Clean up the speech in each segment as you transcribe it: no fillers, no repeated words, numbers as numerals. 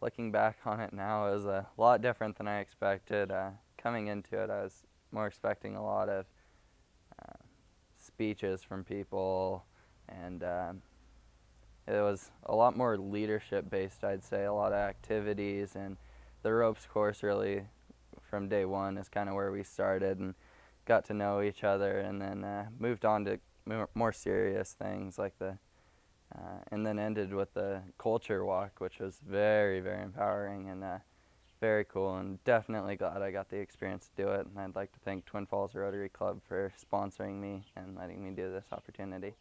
looking back on it now, it was a lot different than I expected. Coming into it, I was more expecting a lot of speeches from people, and it was a lot more leadership based, I'd say, a lot of activities, and the ropes course really from day one is kind of where we started and got to know each other, and then moved on to more serious things like and then ended with the culture walk, which was very, very empowering and very cool, and definitely glad I got the experience to do it. And I'd like to thank Twin Falls Rotary Club for sponsoring me and letting me do this opportunity.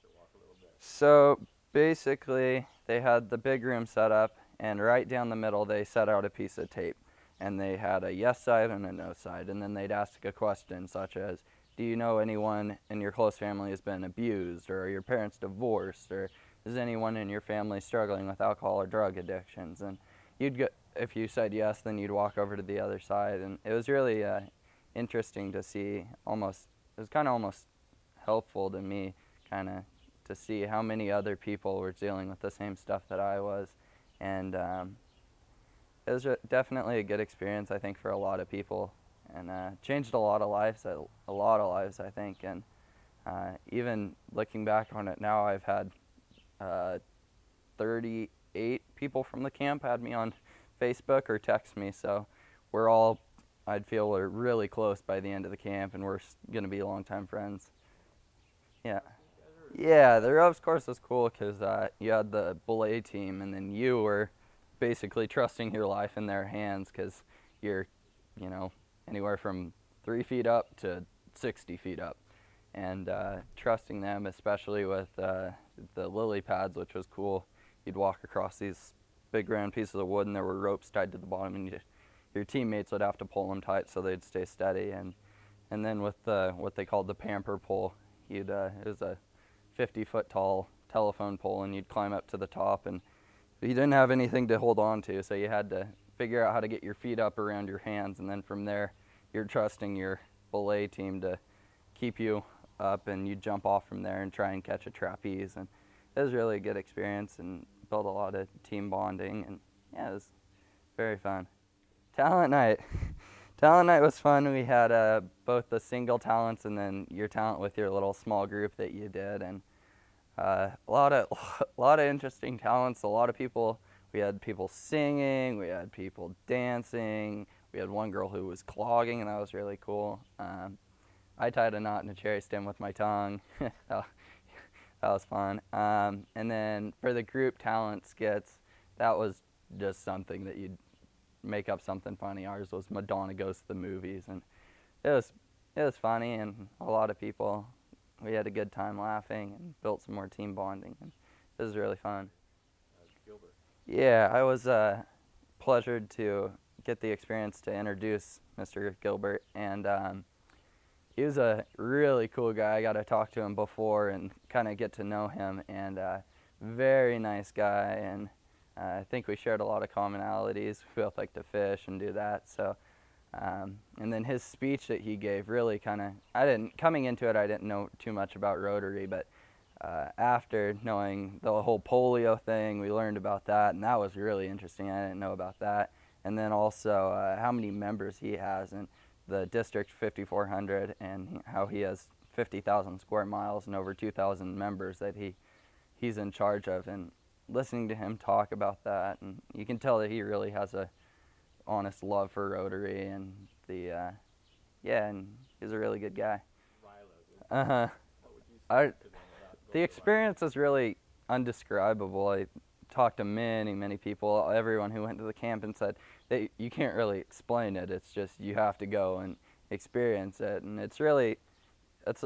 So basically, they had the big room set up, and right down the middle they set out a piece of tape, and they had a yes side and a no side, and then they'd ask a question such as, do you know anyone in your close family has been abused, or are your parents divorced, or is anyone in your family struggling with alcohol or drug addictions? And you'd get, if you said yes, then you'd walk over to the other side, and it was really interesting to see. It was kind of almost helpful to me, kind of to see how many other people were dealing with the same stuff that I was, and it was definitely a good experience, I think, for a lot of people, and changed a lot of lives, I think. And even looking back on it now, I've had 38 people from the camp had me on Facebook or text me, so I'd feel we're really close by the end of the camp, and we're going to be longtime friends. Yeah. Yeah, the ropes course was cool because you had the belay team, and then you were basically trusting your life in their hands because you're, anywhere from 3 feet up to 60 feet up. And trusting them, especially with the lily pads, which was cool. You'd walk across these big round pieces of wood, and there were ropes tied to the bottom, and your teammates would have to pull them tight so they'd stay steady. And then with what they called the pamper pole, it was a 50-foot tall telephone pole, and you'd climb up to the top, and you didn't have anything to hold on to, so you had to figure out how to get your feet up around your hands, and then from there you're trusting your belay team to keep you up, and you jump off from there and try and catch a trapeze. And it was really a good experience and built a lot of team bonding, and yeah, it was very fun. Talent night. Talent night was fun. We had both the single talents and then your talent with your little small group that you did, and a lot of interesting talents. A lot of people. We had people singing. We had people dancing. We had one girl who was clogging, and that was really cool. I tied a knot in a cherry stem with my tongue. That was fun. And then for the group talent skits, that was just something that you'd make up something funny. Ours was Madonna Goes to the Movies, and it was funny, and a lot of people. We had a good time laughing and built some more team bonding, and it was really fun. Gilbert. Yeah, I was pleasured to get the experience to introduce Mr. Gilbert, and he was a really cool guy. I got to talk to him before and kind of get to know him, and very nice guy, and I think we shared a lot of commonalities. We both like to fish and do that, so and then his speech that he gave really kind of, coming into it, I didn't know too much about Rotary, but after knowing the whole polio thing, we learned about that, and that was really interesting. I didn't know about that. And then also how many members he has in the District 5400, and how he has 50,000 square miles and over 2,000 members that he's in charge of. And listening to him talk about that, and you can tell that he really has a honest love for Rotary, and and he's a really good guy. RYLA. What would you say to them about The experience is really undescribable. I talked to many people, everyone who went to the camp, and said that you can't really explain it. It's just you have to go and experience it, and it's really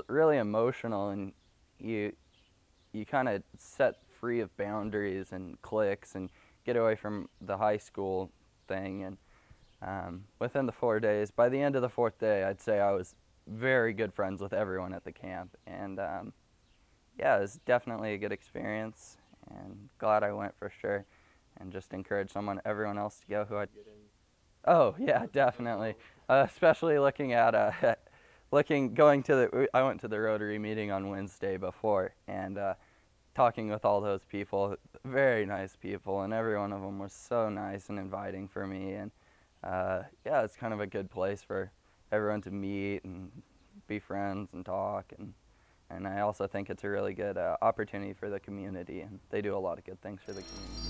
emotional, and you kind of set free of boundaries and cliques and get away from the high school thing. And within the 4 days, by the end of the 4th day, I'd say I was very good friends with everyone at the camp, and yeah, it was definitely a good experience, and glad I went for sure, and just encourage everyone else to go who I'd get in? Oh yeah, definitely, especially looking at I went to the Rotary meeting on Wednesday before, and talking with all those people, very nice people, and every one of them was so nice and inviting for me. And yeah, it's kind of a good place for everyone to meet and be friends and talk. And I also think it's a really good opportunity for the community, and they do a lot of good things for the community.